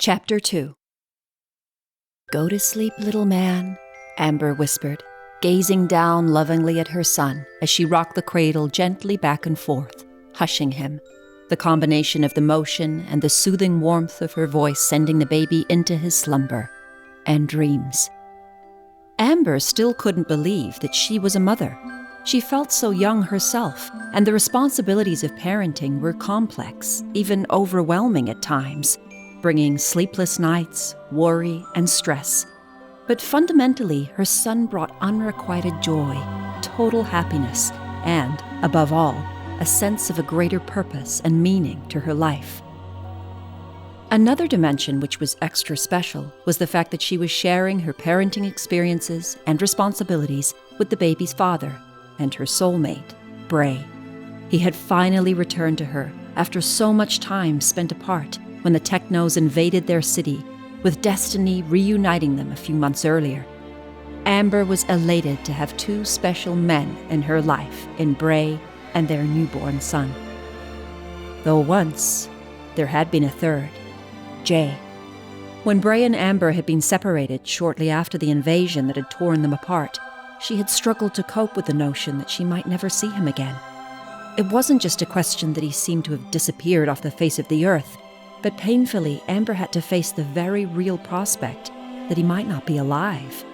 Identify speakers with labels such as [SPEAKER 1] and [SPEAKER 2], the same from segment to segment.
[SPEAKER 1] Chapter 2. "Go to sleep, little man," Amber whispered, gazing down lovingly at her son as she rocked the cradle gently back and forth, hushing him, the combination of the motion and the soothing warmth of her voice sending the baby into his slumber and dreams. Amber still couldn't believe that she was a mother. She felt so young herself, and the responsibilities of parenting were complex, even overwhelming at times, bringing sleepless nights, worry, and stress. But fundamentally, her son brought unrequited joy, total happiness, and, above all, a sense of a greater purpose and meaning to her life. Another dimension which was extra special was the fact that she was sharing her parenting experiences and responsibilities with the baby's father and her soulmate, Bray. He had finally returned to her after so much time spent apart when the Technos invaded their city, with destiny reuniting them a few months earlier. Amber was elated to have two special men in her life in Bray and their newborn son. Though once, there had been a third, Jay. When Bray and Amber had been separated shortly after the invasion that had torn them apart, she had struggled to cope with the notion that she might never see him again. It wasn't just a question that he seemed to have disappeared off the face of the earth, but painfully, Amber had to face the very real prospect that he might not be alive.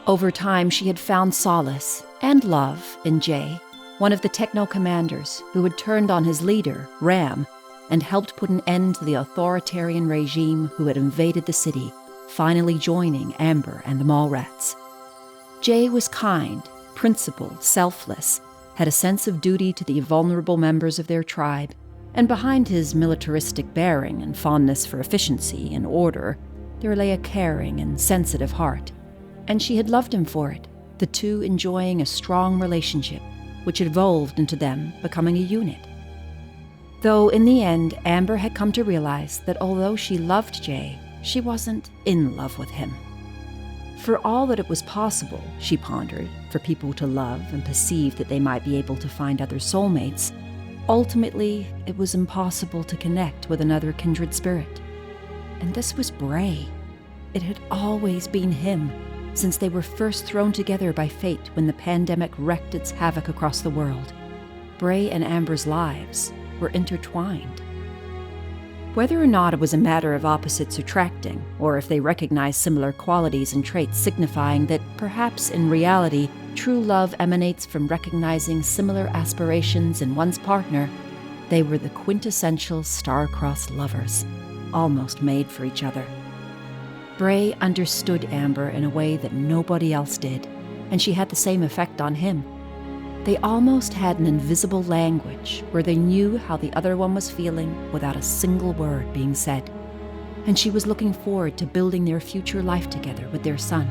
[SPEAKER 1] Over time, she had found solace and love in Jay, one of the Techno commanders who had turned on his leader, Ram, and helped put an end to the authoritarian regime who had invaded the city, finally joining Amber and the Mallrats. Jay was kind, principled, selfless, had a sense of duty to the vulnerable members of their tribe, and behind his militaristic bearing and fondness for efficiency and order, there lay a caring and sensitive heart. And she had loved him for it, the two enjoying a strong relationship, which had evolved into them becoming a unit. Though in the end, Amber had come to realize that although she loved Jay, she wasn't in love with him. For all that it was possible, she pondered, for people to love and perceive that they might be able to find other soulmates, ultimately, it was impossible to connect with another kindred spirit. And this was Bray. It had always been him, since they were first thrown together by fate when the pandemic wreaked its havoc across the world. Bray and Amber's lives were intertwined. Whether or not it was a matter of opposites attracting, or if they recognized similar qualities and traits signifying that perhaps in reality true love emanates from recognizing similar aspirations in one's partner, they were the quintessential star-crossed lovers, almost made for each other. Bray understood Amber in a way that nobody else did, and she had the same effect on him. They almost had an invisible language where they knew how the other one was feeling without a single word being said, and she was looking forward to building their future life together with their son.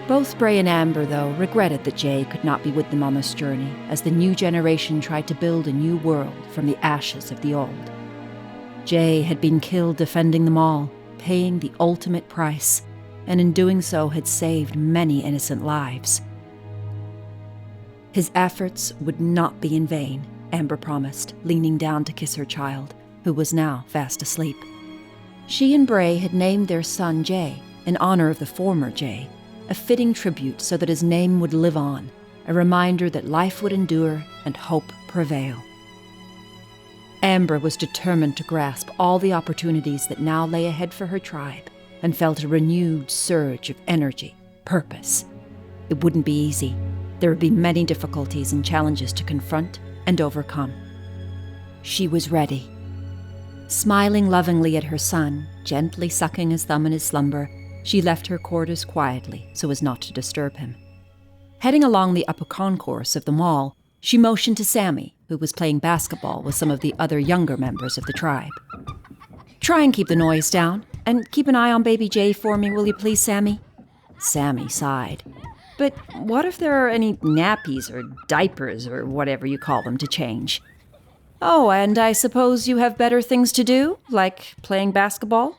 [SPEAKER 1] Both Bray and Amber, though, regretted that Jay could not be with them on this journey as the new generation tried to build a new world from the ashes of the old. Jay had been killed defending them all, paying the ultimate price, and in doing so had saved many innocent lives. His efforts would not be in vain, Amber promised, leaning down to kiss her child, who was now fast asleep. She and Bray had named their son Jay, in honor of the former Jay, a fitting tribute so that his name would live on, a reminder that life would endure and hope prevail. Amber was determined to grasp all the opportunities that now lay ahead for her tribe, and felt a renewed surge of energy, purpose. It wouldn't be easy. There would be many difficulties and challenges to confront and overcome. She was ready. Smiling lovingly at her son, gently sucking his thumb in his slumber, she left her quarters quietly so as not to disturb him. Heading along the upper concourse of the mall, she motioned to Sammy, who was playing basketball with some of the other younger members of the tribe. "Try and keep the noise down, and keep an eye on baby Jay for me, will you please, Sammy?" Sammy sighed. "But what if there are any nappies or diapers or whatever you call them to change?" "Oh, and I suppose you have better things to do, like playing basketball?"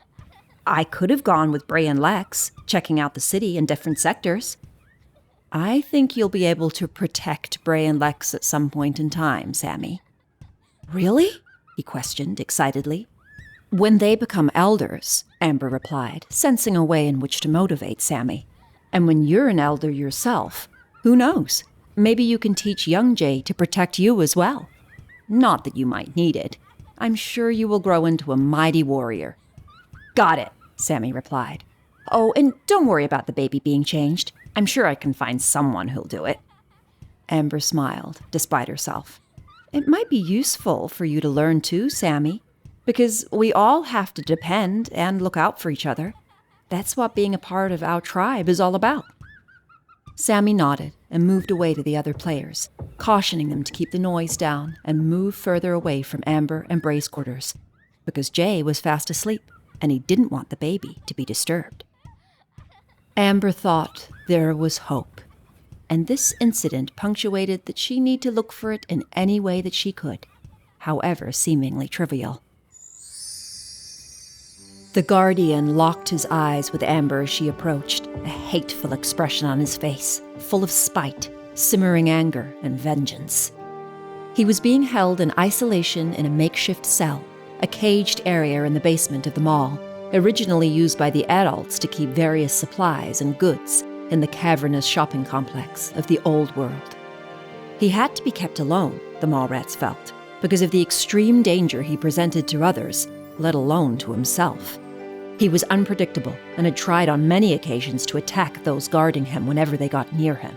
[SPEAKER 1] "I could have gone with Bray and Lex, checking out the city in different sectors." "I think you'll be able to protect Bray and Lex at some point in time, Sammy." "Really?" he questioned excitedly. When they become elders, Amber replied, sensing a way in which to motivate Sammy. And when you're an elder yourself, who knows? Maybe you can teach young Jay to protect you as well. Not that you might need it. I'm sure you will grow into a mighty warrior. Got it, Sammy replied. Oh, and don't worry about the baby being changed. I'm sure I can find someone who'll do it. Amber smiled, despite herself. It might be useful for you to learn too, Sammy, because we all have to depend and look out for each other. That's what being a part of our tribe is all about. Sammy nodded and moved away to the other players, cautioning them to keep the noise down and move further away from Amber and Bray's quarters, because Jay was fast asleep and he didn't want the baby to be disturbed. Amber thought there was hope, and this incident punctuated that she need to look for it in any way that she could, however seemingly trivial. The guardian locked his eyes with Amber as she approached, a hateful expression on his face, full of spite, simmering anger, and vengeance. He was being held in isolation in a makeshift cell, a caged area in the basement of the mall, originally used by the adults to keep various supplies and goods in the cavernous shopping complex of the old world. He had to be kept alone, the mall rats felt, because of the extreme danger he presented to others, let alone to himself. He was unpredictable and had tried on many occasions to attack those guarding him whenever they got near him.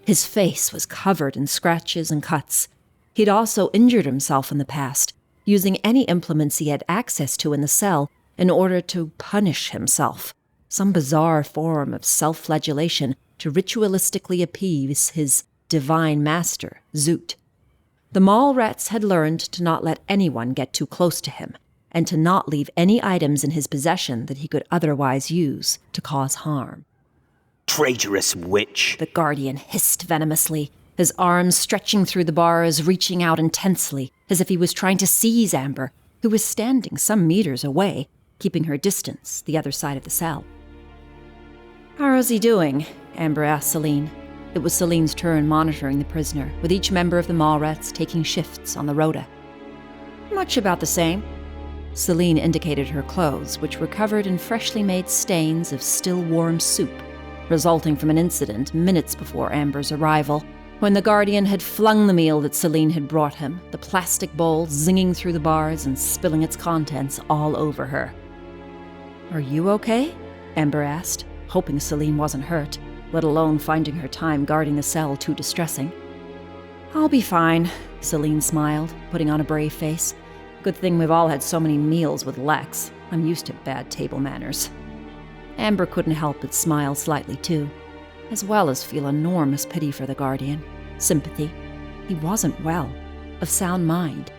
[SPEAKER 1] His face was covered in scratches and cuts. He'd also injured himself in the past, using any implements he had access to in the cell in order to punish himself, some bizarre form of self-flagellation to ritualistically appease his divine master, Zoot. The mall rats had learned to not let anyone get too close to him, and to not leave any items in his possession that he could otherwise use to cause harm.
[SPEAKER 2] Traitorous witch!
[SPEAKER 1] The guardian hissed venomously, his arms stretching through the bars, reaching out intensely, as if he was trying to seize Amber, who was standing some meters away, keeping her distance, the other side of the cell. How's he doing? Amber asked Celine. It was Celine's turn monitoring the prisoner, with each member of the Mallrats taking shifts on the rota. Much about the same. Celine indicated her clothes, which were covered in freshly made stains of still warm soup, resulting from an incident minutes before Amber's arrival, when the guardian had flung the meal that Celine had brought him, the plastic bowl zinging through the bars and spilling its contents all over her. Are you okay? Amber asked, hoping Celine wasn't hurt, let alone finding her time guarding the cell too distressing. I'll be fine, Celine smiled, putting on a brave face. Good thing we've all had so many meals with Lex. I'm used to bad table manners. Amber couldn't help but smile slightly too, as well as feel enormous pity for the guardian, sympathy. He wasn't well, of sound mind.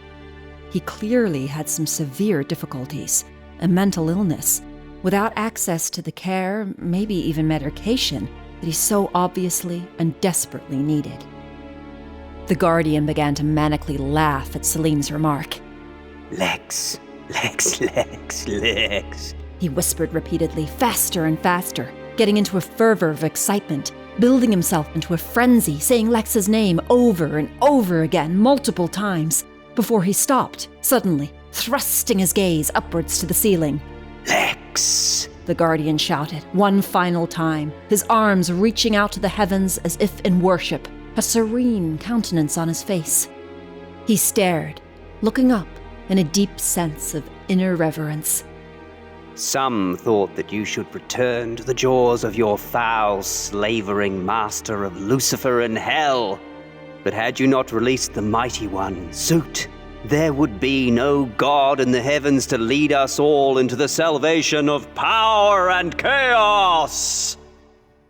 [SPEAKER 1] He clearly had some severe difficulties, a mental illness, without access to the care, maybe even medication, that he so obviously and desperately needed. The guardian began to manically laugh at Celine's remark.
[SPEAKER 2] Lex,
[SPEAKER 1] he whispered repeatedly, faster and faster, getting into a fervor of excitement, building himself into a frenzy, saying Lex's name over and over again multiple times, before he stopped, suddenly, thrusting his gaze upwards to the ceiling.
[SPEAKER 2] Lex!
[SPEAKER 1] The guardian shouted, one final time, his arms reaching out to the heavens as if in worship, a serene countenance on his face. He stared, looking up in a deep sense of inner reverence.
[SPEAKER 2] Some thought that you should return to the jaws of your foul, slavering master of Lucifer and hell. But had you not released the mighty one, Zoot, there would be no God in the heavens to lead us all into the salvation of power and chaos.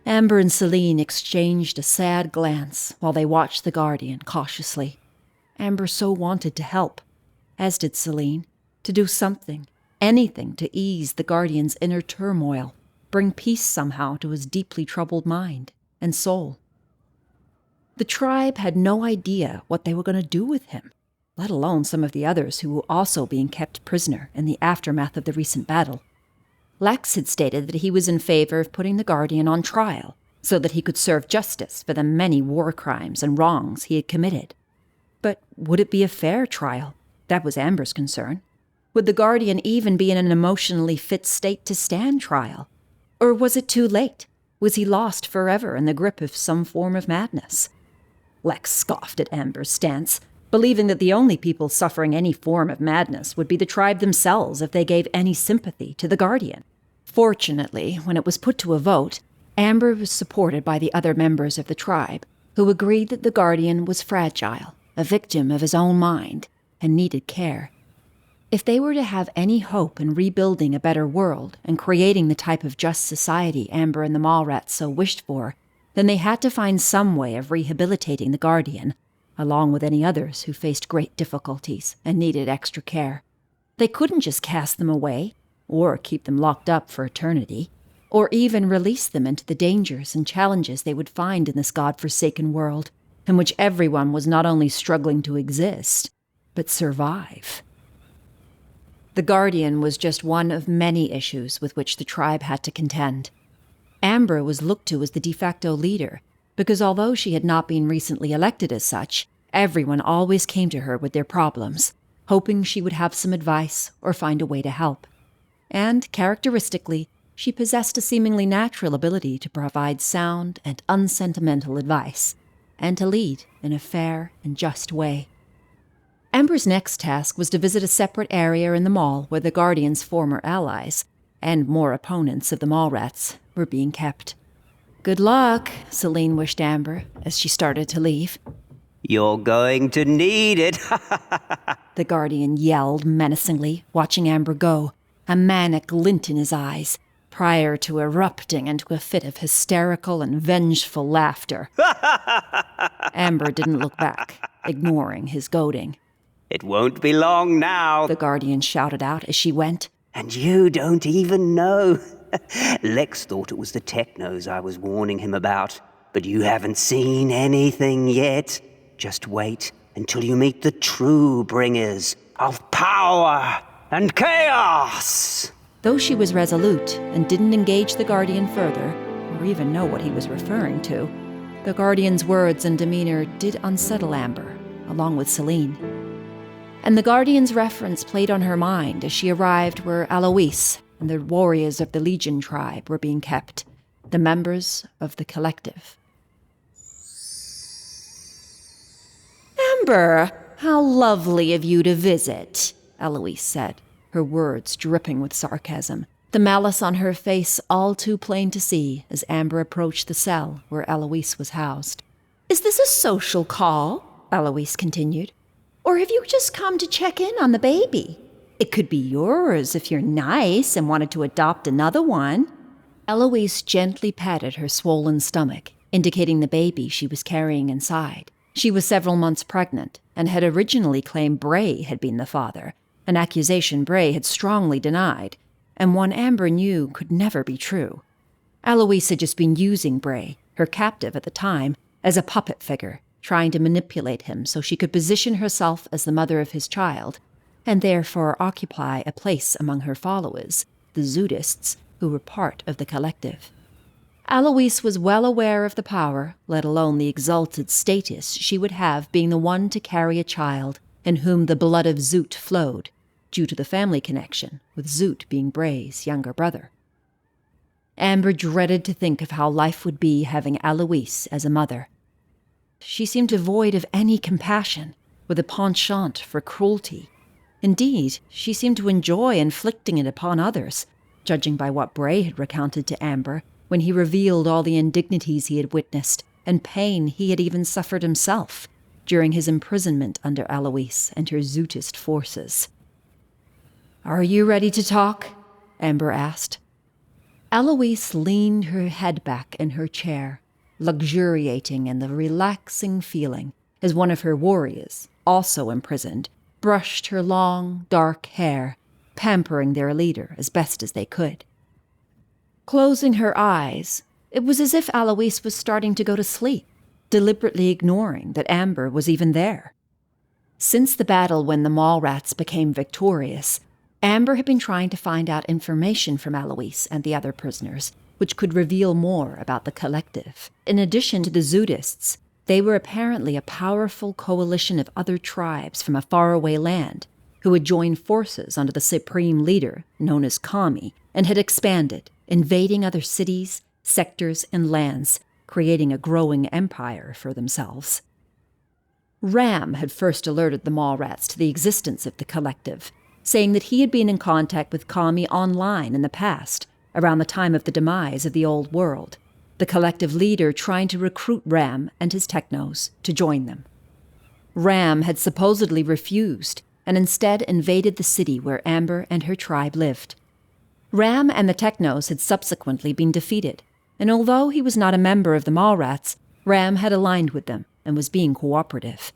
[SPEAKER 1] Amber and Celine exchanged a sad glance while they watched the guardian cautiously. Amber so wanted to help, as did Celine, to do something, anything to ease the guardian's inner turmoil, bring peace somehow to his deeply troubled mind and soul. The tribe had no idea what they were going to do with him, let alone some of the others who were also being kept prisoner in the aftermath of the recent battle. Lex had stated that he was in favor of putting the guardian on trial, so that he could serve justice for the many war crimes and wrongs he had committed. But would it be a fair trial? That was Amber's concern. Would the Guardian even be in an emotionally fit state to stand trial? Or was it too late? Was he lost forever in the grip of some form of madness? Lex scoffed at Amber's stance, believing that the only people suffering any form of madness would be the tribe themselves if they gave any sympathy to the Guardian. Fortunately, when it was put to a vote, Amber was supported by the other members of the tribe, who agreed that the Guardian was fragile, a victim of his own mind, and needed care. If they were to have any hope in rebuilding a better world and creating the type of just society Amber and the Mallrats so wished for, then they had to find some way of rehabilitating the Guardian, along with any others who faced great difficulties and needed extra care. They couldn't just cast them away, or keep them locked up for eternity, or even release them into the dangers and challenges they would find in this godforsaken world, in which everyone was not only struggling to exist, but survive. The Guardian was just one of many issues with which the tribe had to contend. Amber was looked to as the de facto leader, because although she had not been recently elected as such, everyone always came to her with their problems, hoping she would have some advice or find a way to help. And, characteristically, she possessed a seemingly natural ability to provide sound and unsentimental advice, and to lead in a fair and just way. Amber's next task was to visit a separate area in the mall where the Guardian's former allies, and more opponents of the Mallrats, were being kept. "Good luck," Celine wished Amber as she started to leave.
[SPEAKER 2] "You're going to need it."
[SPEAKER 1] The Guardian yelled menacingly, watching Amber go, a manic glint in his eyes, prior to erupting into a fit of hysterical and vengeful laughter. Amber didn't look back, ignoring his goading.
[SPEAKER 2] "It won't be long now,"
[SPEAKER 1] the Guardian shouted out as she went.
[SPEAKER 2] "And you don't even know." Lex thought it was the technos I was warning him about, but you haven't seen anything yet. Just wait until you meet the true bringers of power and chaos.
[SPEAKER 1] Though she was resolute and didn't engage the Guardian further, or even know what he was referring to, the Guardian's words and demeanor did unsettle Amber, along with Celine. And the Guardian's reference played on her mind as she arrived where Alois and the warriors of the Legion tribe were being kept, the members of the collective. "Amber, how lovely of you to visit," Alois said, her words dripping with sarcasm, the malice on her face all too plain to see as Amber approached the cell where Alois was housed. "Is this a social call?" Alois continued. "Or have you just come to check in on the baby? It could be yours if you're nice and wanted to adopt another one." Eloise gently patted her swollen stomach, indicating the baby she was carrying inside. She was several months pregnant and had originally claimed Bray had been the father, an accusation Bray had strongly denied, and one Amber knew could never be true. Eloise had just been using Bray, her captive at the time, as a puppet figure, trying to manipulate him so she could position herself as the mother of his child, and therefore occupy a place among her followers, the Zootists, who were part of the collective. Alois was well aware of the power, let alone the exalted status she would have being the one to carry a child in whom the blood of Zoot flowed, due to the family connection, with Zoot being Bray's younger brother. Amber dreaded to think of how life would be having Alois as a mother. She seemed devoid of any compassion, with a penchant for cruelty. Indeed, she seemed to enjoy inflicting it upon others, judging by what Bray had recounted to Amber when he revealed all the indignities he had witnessed and pain he had even suffered himself during his imprisonment under Alois and her Zootist forces. "Are you ready to talk?" Amber asked. Alois leaned her head back in her chair, luxuriating in the relaxing feeling as one of her warriors, also imprisoned, brushed her long, dark hair, pampering their leader as best as they could. Closing her eyes, it was as if Alois was starting to go to sleep, deliberately ignoring that Amber was even there. Since the battle when the Mallrats became victorious, Amber had been trying to find out information from Alois and the other prisoners, which could reveal more about the collective. In addition to the Zootists, they were apparently a powerful coalition of other tribes from a faraway land, who had joined forces under the supreme leader, known as Kami, and had expanded, invading other cities, sectors, and lands, creating a growing empire for themselves. Ram had first alerted the Mallrats to the existence of the collective, saying that he had been in contact with Kami online in the past, around the time of the demise of the old world, the collective leader trying to recruit Ram and his technos to join them. Ram had supposedly refused and instead invaded the city where Amber and her tribe lived. Ram and the technos had subsequently been defeated, and although he was not a member of the Mallrats, Ram had aligned with them and was being cooperative.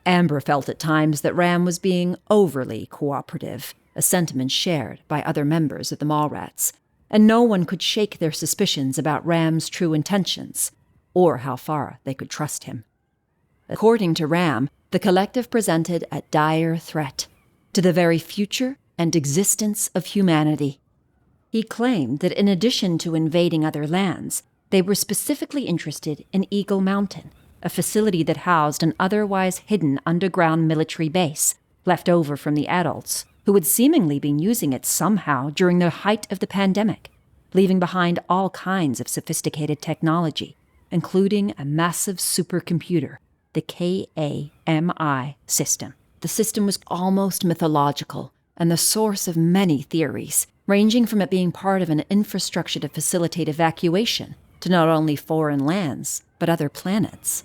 [SPEAKER 1] Amber felt at times that Ram was being overly cooperative, a sentiment shared by other members of the Mallrats, and no one could shake their suspicions about Ram's true intentions, or how far they could trust him. According to Ram, the collective presented a dire threat to the very future and existence of humanity. He claimed that in addition to invading other lands, they were specifically interested in Eagle Mountain, a facility that housed an otherwise hidden underground military base left over from the adults, who had seemingly been using it somehow during the height of the pandemic, leaving behind all kinds of sophisticated technology, including a massive supercomputer, the KAMI system. The system was almost mythological and the source of many theories, ranging from it being part of an infrastructure to facilitate evacuation to not only foreign lands, but other planets.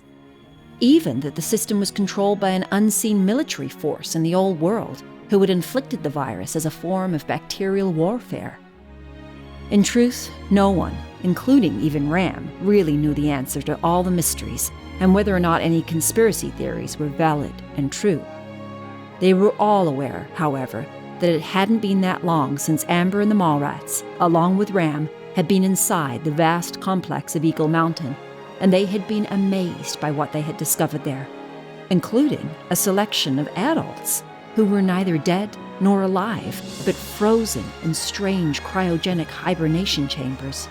[SPEAKER 1] Even that the system was controlled by an unseen military force in the old world who had inflicted the virus as a form of bacterial warfare. In truth, no one, including even Ram, really knew the answer to all the mysteries and whether or not any conspiracy theories were valid and true. They were all aware, however, that it hadn't been that long since Amber and the Mallrats, along with Ram, had been inside the vast complex of Eagle Mountain, and they had been amazed by what they had discovered there, including a selection of adults who were neither dead nor alive, but frozen in strange cryogenic hibernation chambers.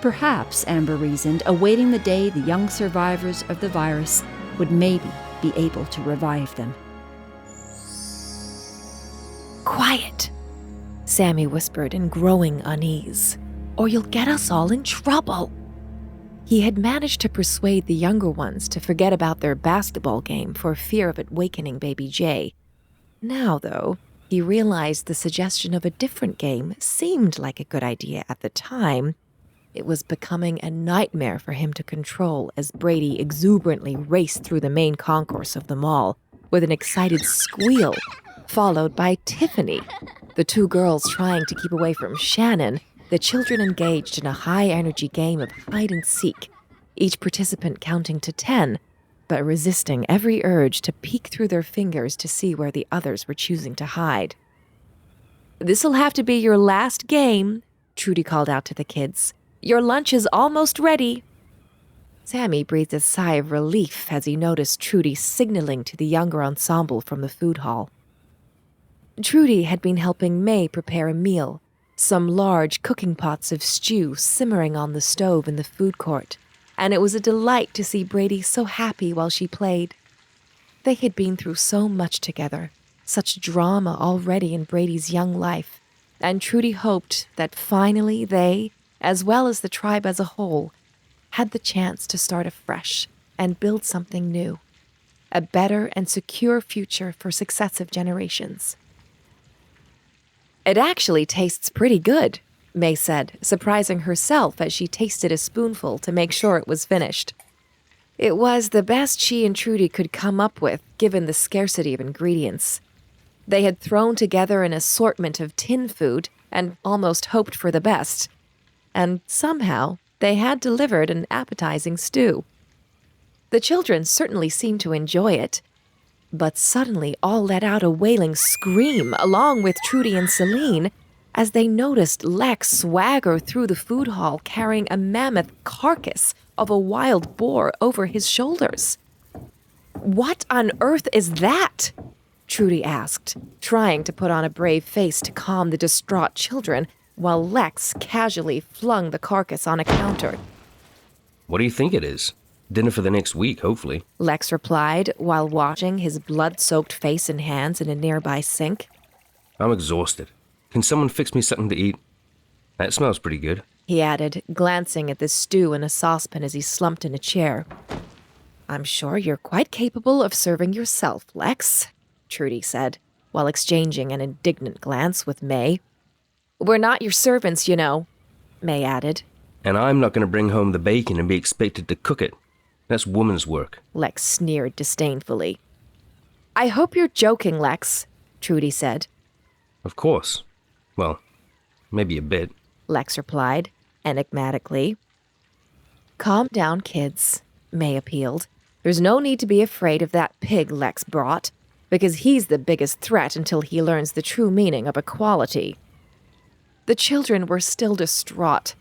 [SPEAKER 1] Perhaps, Amber reasoned, awaiting the day the young survivors of the virus would maybe be able to revive them.
[SPEAKER 3] "Quiet," Sammy whispered in growing unease, "or you'll get us all in trouble." He had managed to persuade the younger ones to forget about their basketball game for fear of it wakening baby Jay. Now, though, he realized the suggestion of a different game seemed like a good idea at the time. It was becoming a nightmare for him to control as Brady exuberantly raced through the main concourse of the mall with an excited squeal, followed by Tiffany, the two girls trying to keep away from Shannon. The children engaged in a high-energy game of hide-and-seek, each participant counting to 10, but resisting every urge to peek through their fingers to see where the others were choosing to hide. "This'll have to be your last game," Trudy called out to the kids. "Your lunch is almost ready." Sammy breathed a sigh of relief as he noticed Trudy signaling to the younger ensemble from the food hall. Trudy had been helping May prepare a meal, some large cooking pots of stew simmering on the stove in the food court, and it was a delight to see Brady so happy while she played. They had been through so much together, such drama already in Brady's young life, and Trudy hoped that finally they, as well as the tribe as a whole, had the chance to start afresh and build something new, a better and secure future for successive generations. "It actually tastes pretty good," May said, surprising herself as she tasted a spoonful to make sure it was finished. It was the best she and Trudy could come up with, given the scarcity of ingredients. They had thrown together an assortment of tin food and almost hoped for the best. And somehow, they had delivered an appetizing stew. The children certainly seemed to enjoy it, but suddenly all let out a wailing scream along with Trudy and Celine as they noticed Lex swagger through the food hall carrying a mammoth carcass of a wild boar over his shoulders. "What on earth is that?" Trudy asked, trying to put on a brave face to calm the distraught children, while Lex casually flung the carcass on a counter.
[SPEAKER 4] "What do you think it is?" dinner for the next week, hopefully.
[SPEAKER 3] Lex replied while washing his blood-soaked face and hands in a nearby sink.
[SPEAKER 4] I'm exhausted. Can someone fix me something to eat? That smells pretty good.
[SPEAKER 3] He added, glancing at the stew in a saucepan as he slumped in a chair. I'm sure you're quite capable of serving yourself, Lex, Trudy said, while exchanging an indignant glance with May. We're not your servants, you know, May added.
[SPEAKER 4] And I'm not going to bring home the bacon and be expected to cook it. That's woman's work.
[SPEAKER 3] Lex sneered disdainfully. I hope you're joking, Lex, Trudy said.
[SPEAKER 4] Of course. Well, maybe a bit.
[SPEAKER 3] Lex replied, enigmatically. Calm down, kids, May appealed. There's no need to be afraid of that pig Lex brought, because he's the biggest threat until he learns the true meaning of equality. The children were still distraught,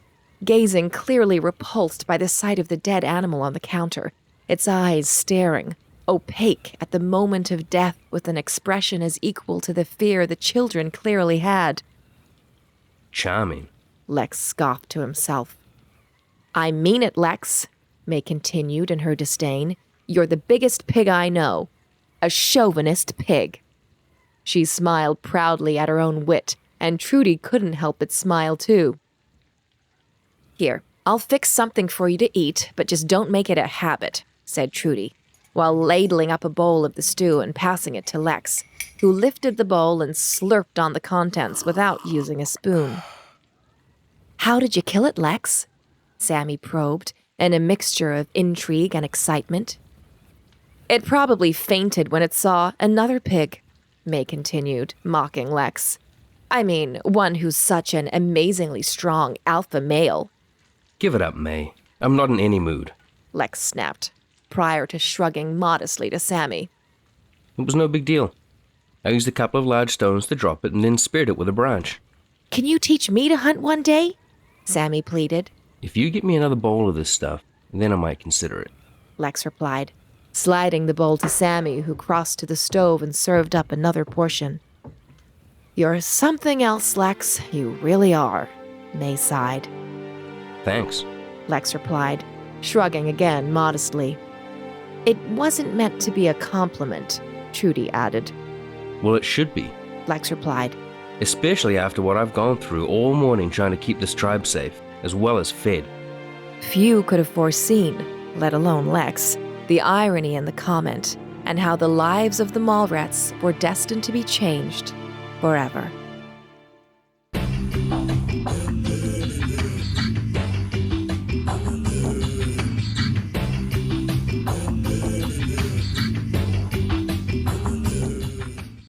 [SPEAKER 3] gazing clearly repulsed by the sight of the dead animal on the counter, its eyes staring, opaque at the moment of death with an expression as equal to the fear the children clearly had.
[SPEAKER 4] Charming,
[SPEAKER 3] Lex scoffed to himself. I mean it, Lex, May continued in her disdain. You're the biggest pig I know. A chauvinist pig. She smiled proudly at her own wit, and Trudy couldn't help but smile too. Here, I'll fix something for you to eat, but just don't make it a habit, said Trudy, while ladling up a bowl of the stew and passing it to Lex, who lifted the bowl and slurped on the contents without using a spoon. How did you kill it, Lex? Sammy probed, in a mixture of intrigue and excitement. It probably fainted when it saw another pig, May continued, mocking Lex. I mean, one who's such an amazingly strong alpha male.
[SPEAKER 4] Give it up, May. I'm not in any mood.
[SPEAKER 3] Lex snapped, prior to shrugging modestly to Sammy.
[SPEAKER 4] It was no big deal. I used a couple of large stones to drop it and then speared it with a branch.
[SPEAKER 3] Can you teach me to hunt one day? Sammy pleaded.
[SPEAKER 4] If you get me another bowl of this stuff, then I might consider it.
[SPEAKER 3] Lex replied, sliding the bowl to Sammy, who crossed to the stove and served up another portion. You're something else, Lex. You really are, May sighed.
[SPEAKER 4] Thanks,
[SPEAKER 3] Lex replied, shrugging again modestly. It wasn't meant to be a compliment, Trudy added.
[SPEAKER 4] Well, it should be.
[SPEAKER 3] Lex replied.
[SPEAKER 4] Especially after what I've gone through all morning trying to keep this tribe safe, as well as fed.
[SPEAKER 3] Few could have foreseen, let alone Lex, the irony in the comment, and how the lives of the Mallrats were destined to be changed forever.